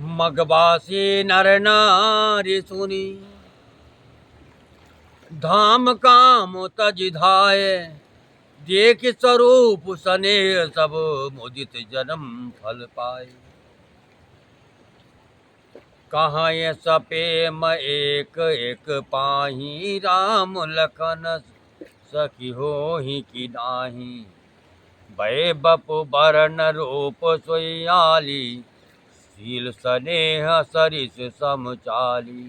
मगबासी नर नारी सुनी, धाम काम तज धाय। देख स्वरूप स्नेह सब मुदित जन्म फल पाए। कहाँ ये सपेम एक एक पाही, राम लखन सखी होहि की नाही। भय बपु बरन रूप सोयाली, शील स्नेह सरिस समचाली।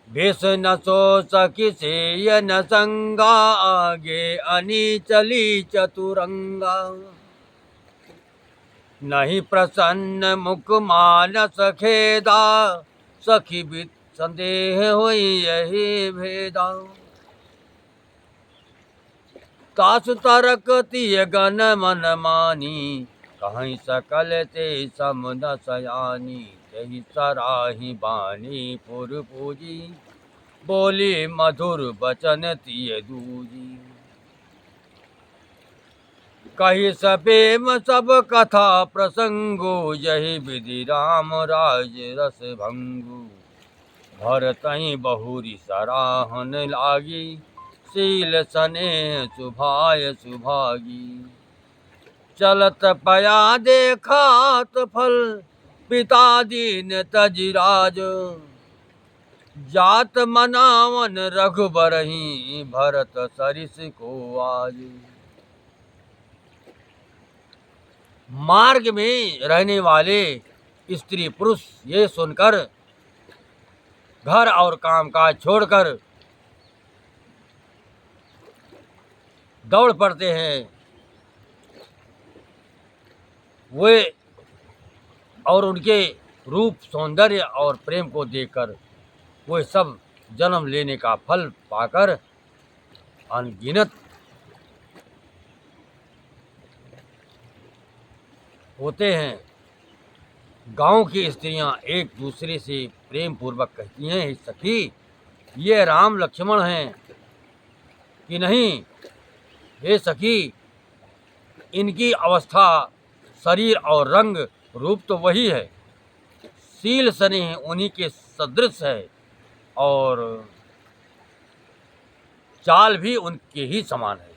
भेष न सो सखी से न संगा, आगे अनिचली चतुरंगा। नहीं प्रसन्न मुख मानस खेदा, सखी बित संदेह हुई यही भेदा। तासु तरक तिय गन मन मानी, कहीं सकल ते सम न सयानी। तेहि सराही बानी पुर पूजी, बोली मधुर बचन तिय दूजी। कही सपेम सब कथा प्रसंगो, यही विधि राम राज रस भंगु। भरतहि बहुरी सराहन लागी, शील स्नेह सुभाय सुभागी। चलत पया देखात फल, पिता दीन तजि राज। जात मनावन रघुबरहि, भरत सरिस को आज। मार्ग में रहने वाले स्त्री पुरुष ये सुनकर घर और कामकाज छोड़कर दौड़ पड़ते हैं। वे और उनके रूप सौंदर्य और प्रेम को देखकर वे सब जन्म लेने का फल पाकर अनगिनत होते हैं। गांव की स्त्रियां एक दूसरे से प्रेम पूर्वक कहती हैं, सखी ये राम लक्ष्मण हैं कि नहीं? हे सखी, इनकी अवस्था, शरीर और रंग रूप तो वही है, शील स्नेह उन्हीं के सदृश है और चाल भी उनके ही समान है।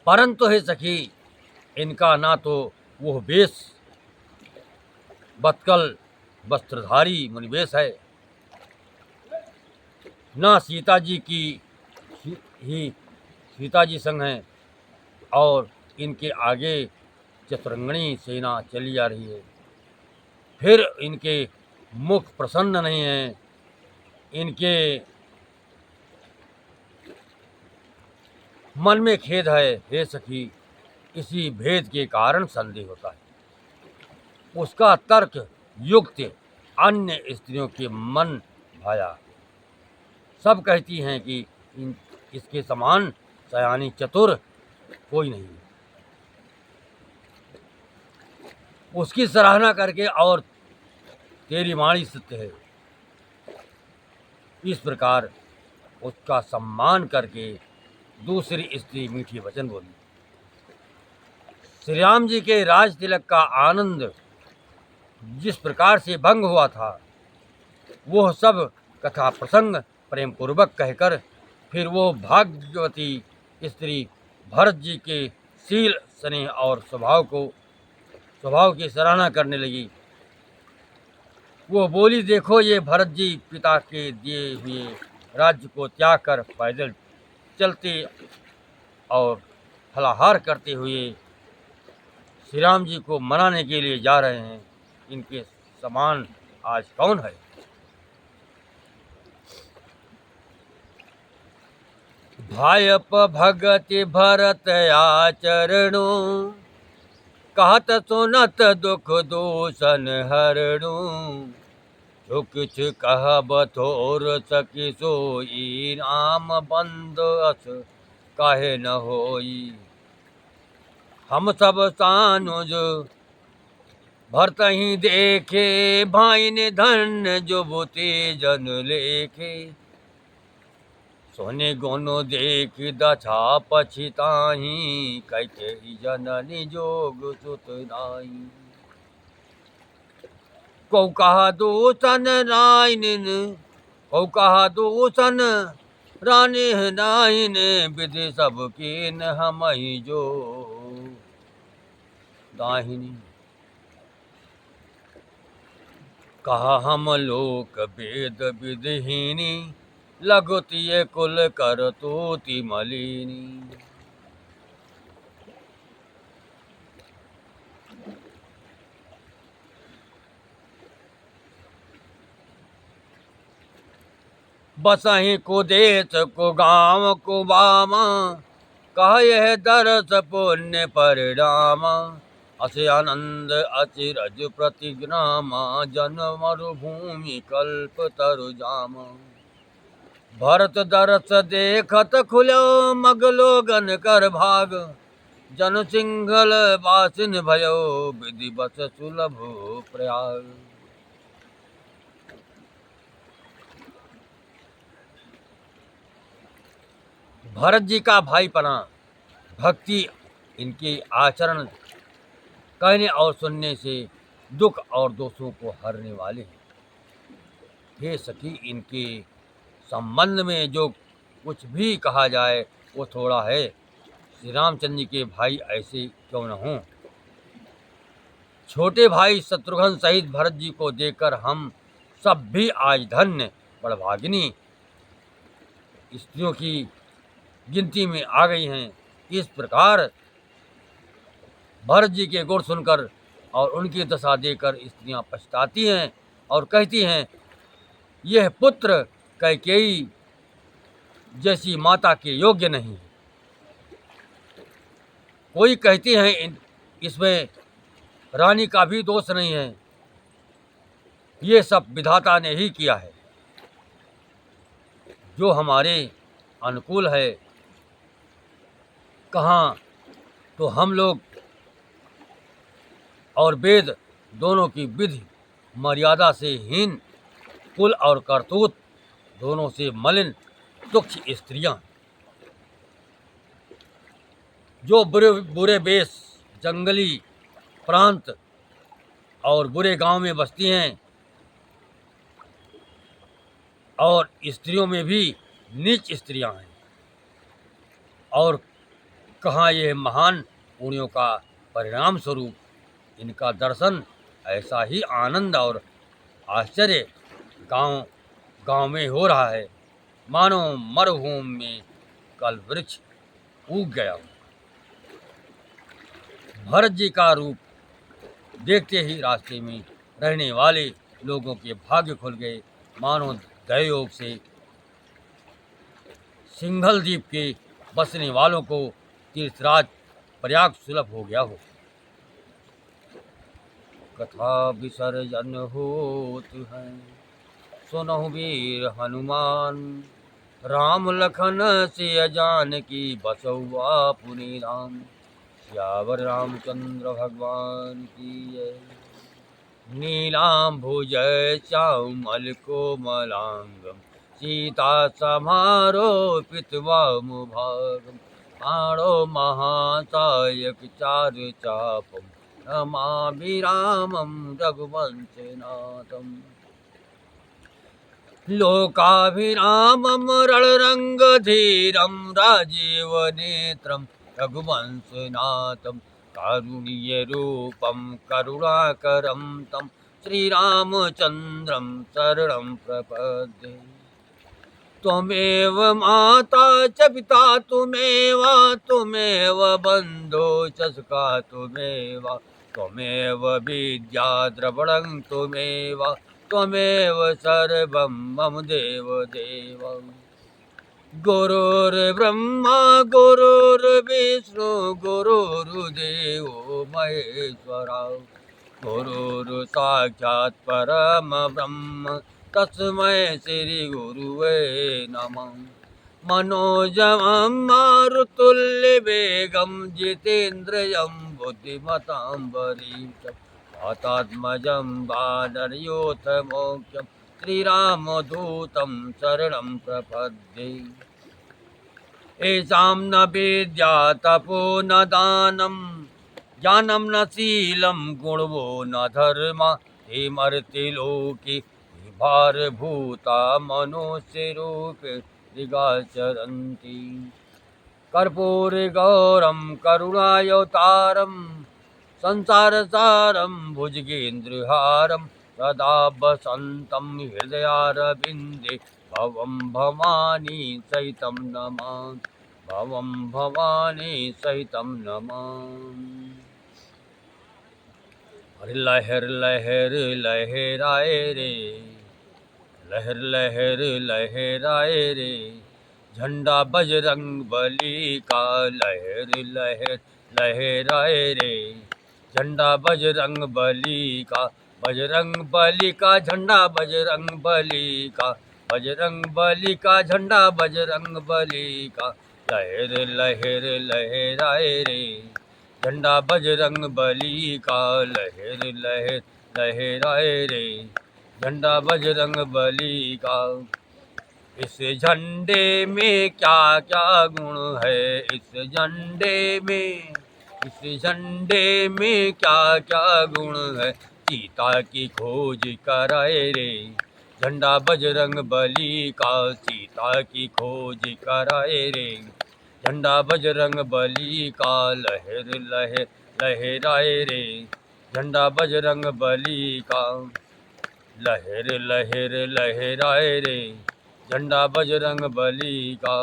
परंतु हे सखी, इनका ना तो वह वेश बतकल वस्त्रधारी मुनिवेश है, ना सीता जी की ही सीता जी संग हैं, और इनके आगे चतुरंगणी सेना चली जा रही है। फिर इनके मुख प्रसन्न नहीं हैं, इनके मन में खेद है। हे सखी, इसी भेद के कारण संदेह होता है। उसका तर्क युक्त अन्य स्त्रियों के मन भाया। सब कहती हैं कि इसके समान सयानी चतुर कोई नहीं। उसकी सराहना करके और तेरी वाणी सत्य है, इस प्रकार उसका सम्मान करके दूसरी स्त्री मीठी वचन बोली। श्री राम जी के राज तिलक का आनंद जिस प्रकार से भंग हुआ था, वह सब कथा प्रसंग प्रेम पूर्वक कहकर फिर वो भाग्यवती स्त्री भरत जी के शील स्नेह और स्वभाव की सराहना करने लगी। वो बोली, देखो ये भरत जी पिता के दिए हुए राज्य को त्याग कर पैदल चलते और फलाहार करते हुए श्री राम जी को मनाने के लिए जा रहे हैं। इनके समान आज कौन है? भायप भगति भरत आचरणु, कहत सुनत दुख दूषण हरणु। जो किछ कहब थोर सखी सोई, राम बंद अस काहे न होई। हम सब सानुज भरतहि देखे, भाई ने धन्य जो बुते जन लेखे। सोने गोनो देख दछा पछिताही, कैके जननी जोग सुत नाई। कौ कहा दूषण रायनिन, कौ कहा दूषण रानी नाइन, विधि सब कीन हम ही जो दाहिनी। कहा हम लोक वेद विधिहीनी, लघुतिय कुल कर तूति मलिनी। बसहि कुदेश को गाँव को बामा, कह यह दरस पुण्य परिणाम। अस आनंद अचिरज प्रतिग्रामा, जन मरुभूमि कल्प तरु जाम। भरत दरस देखत खुलो मगलोगन कर भाग, जन सिंघल बासिन भयो विधि बस सुलभ प्रयाग। भरत जी का भाईपना, भक्ति, इनके आचरण कहने और सुनने से दुख और दोषों को हरने वाले हैं। हे सखी, इनके संबंध में जो कुछ भी कहा जाए वो थोड़ा है। श्री रामचंद्र जी के भाई ऐसे क्यों न हों। छोटे भाई शत्रुघ्न सहित भरत जी को देखकर हम सब भी आज धन्य बड़भागिनी स्त्रियों की गिनती में आ गई हैं। इस प्रकार भरत जी के गुण सुनकर और उनकी दशा देकर स्त्रियां पछताती हैं और कहती हैं, यह पुत्र कैकेयी जैसी माता के योग्य नहीं। कोई कहती हैं इसमें रानी का भी दोष नहीं है, ये सब विधाता ने ही किया है। जो हमारे अनुकूल है, कहाँ तो हम लोग और वेद दोनों की विधि मर्यादा से हीन, कुल और करतूत दोनों से मलिन तुच्छ स्त्रियां, जो बुरे बेश, जंगली प्रांत और बुरे गांव में बसती हैं, और स्त्रियों में भी नीच स्त्रियां हैं। और कहाँ यह महान पुण्यों का परिणाम स्वरूप इनका दर्शन, ऐसा ही आनंद और आश्चर्य गांव गांव में हो रहा है, मानो मरुभूमि में कल वृक्ष उग गया हो। भरत जी का रूप देखते ही रास्ते में रहने वाले लोगों के भाग्य खुल गए, मानो दैवयोग से सिंघल द्वीप के बसने वालों को तीर्थराज प्रयाग सुलभ हो गया हो। कथा विसर्जन होत है, सुनहु वीर हनुमान, राम लखन सिय जानकी बसौआ पुनि राम। सियावर रामचंद्र भगवान की जय। नीलाम्भुजय श्यामल कोमलांगम, सीता समारोपित वामभागम। आणो महासायक चारु चापम, नमामि रामं रघुवंशनाथम। लोकाभिरामं रणरंगधीरं, राजीव नेत्रं रघुवंशनाथं। कारुण्यरूपं करुणाकरं तं श्रीरामचन्द्रं शरणं प्रपद्ये। त्वमेव माता च पिता त्वमेव, त्वमेव बन्धो च सखा त्वमेव। त्वमेव विद्या द्रविणं त्वमेव, त्वमेव सर्वं मम देवदेव। गुरुर्ब्रह्मा गुरुर्विष्णु गुरुर्देवो महेश्वरा। गुरुर्साक्षात् परम ब्रह्म, तस्मै श्री गुरुवे नमः। मनोजवं मारुतुल्यवेगं, जितेन्द्रियं बुद्धिमतां वरिष्ठं। वातात्मजं वानरयोथमोख्यं, श्रीरामदूतं शरणं प्रपद्ये। येषां न विद्या तपो न दानं, ज्ञानं न शीलं गुणवो न धर्म। ते मर्त्य लोके भार भूता मनुष्य रूप दिगाचरन्ति। कर्पूर गौरम करुणावतारम संसारसारं भुजगेन्द्रहारं सदा वसन्तं हृदयारविन्दे भवं भवानी सहितं नमामि। भवं भवानी सहितं नमामि। अरे लहर लहर लहराए रे, लहर लहर लहराए रे, झंडा बजरंग बली का लहर लहर लहराए रे, झंडा बजरंग बली का, बजरंग बली का झंडा बजरंग बली का, बजरंग बली का झंडा बजरंग बली का लहर लहर लहराए रे, झंडा बजरंग बली का लहर लहर लहराए रे, झंडा बजरंग बली का। इस झंडे में क्या क्या गुण है, इस झंडे में, इस झंडे में क्या क्या गुण है, सीता की खोज कराए रे, झंडा बजरंग बली का सीता की खोज कराए रे, झंडा बजरंग बली का लहर लहर लहराए रे, झंडा बजरंग बली का लहर लहर लहराए रे, झंडा बजरंग बली का।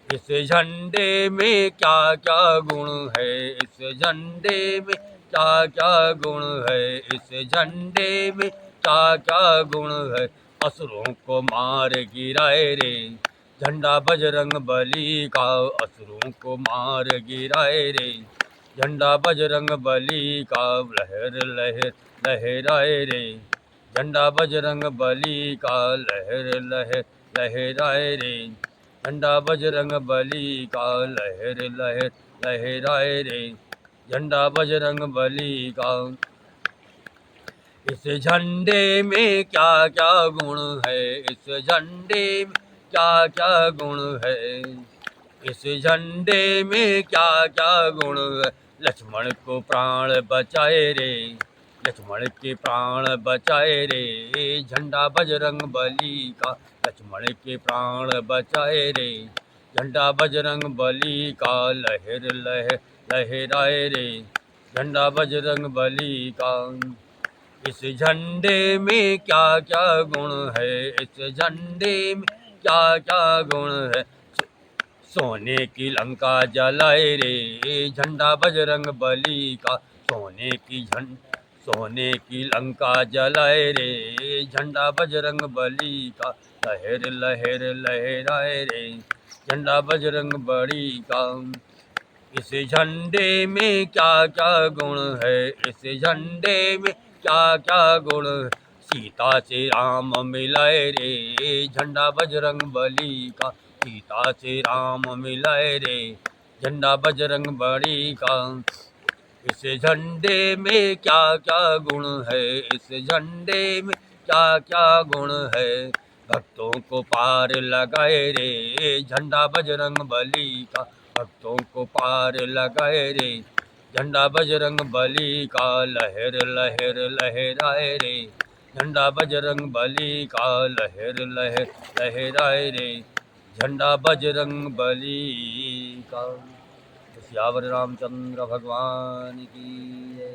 इस झंडे में क्या क्या गुण है, इस झंडे में क्या क्या गुण है, इस झंडे में क्या क्या गुण है, असुरों को मार गिराए रे, झंडा बजरंग बली का असुरों को मार गिराए रे, झंडा बजरंग बली का लहर लहर लहराए रे, झंडा बजरंग बली का लहर लहर लहराए रे, झंडा बजरंग बली का लहर लहर लहराए रे, झंडा बजरंग बली का। इस झंडे में क्या क्या गुण है, इस झंडे में क्या क्या गुण है, इस झंडे में क्या क्या गुण है, लक्ष्मण को प्राण बचाए रे, लक्ष्मण के प्राण बचाए रे, झंडा बजरंग बली का लक्ष्मण के प्राण बचाए रे, झंडा बजरंग बली का लहर लहर लहराए रे, झंडा बजरंग बली का। इस झंडे में क्या क्या गुण है, इस झंडे में क्या क्या गुण है, सोने की लंका जलाए रे, झंडा बजरंग बली का सोने की लंका जलाए रे, झंडा बजरंग बली का लहर लहर लहराए रे, झंडा बजरंग बली का। इस झंडे में क्या क्या गुण है, इस झंडे में क्या क्या गुण है, सीता से राम मिलाए रे, झंडा बजरंग बली का सीता से राम मिलाए रे, झंडा बजरंग बली का। इस झंडे में क्या क्या गुण है, इस झंडे में क्या क्या गुण है, भक्तों को पार लगाए रे, झंडा बजरंग बली का भक्तों को पार लगाए रे, झंडा बजरंग बली का लहर लहर लहराए रे, झंडा बजरंग बली का लहर लहर लहराए रे, झंडा बजरंग बली का। सियावर रामचंद्र भगवान की जय।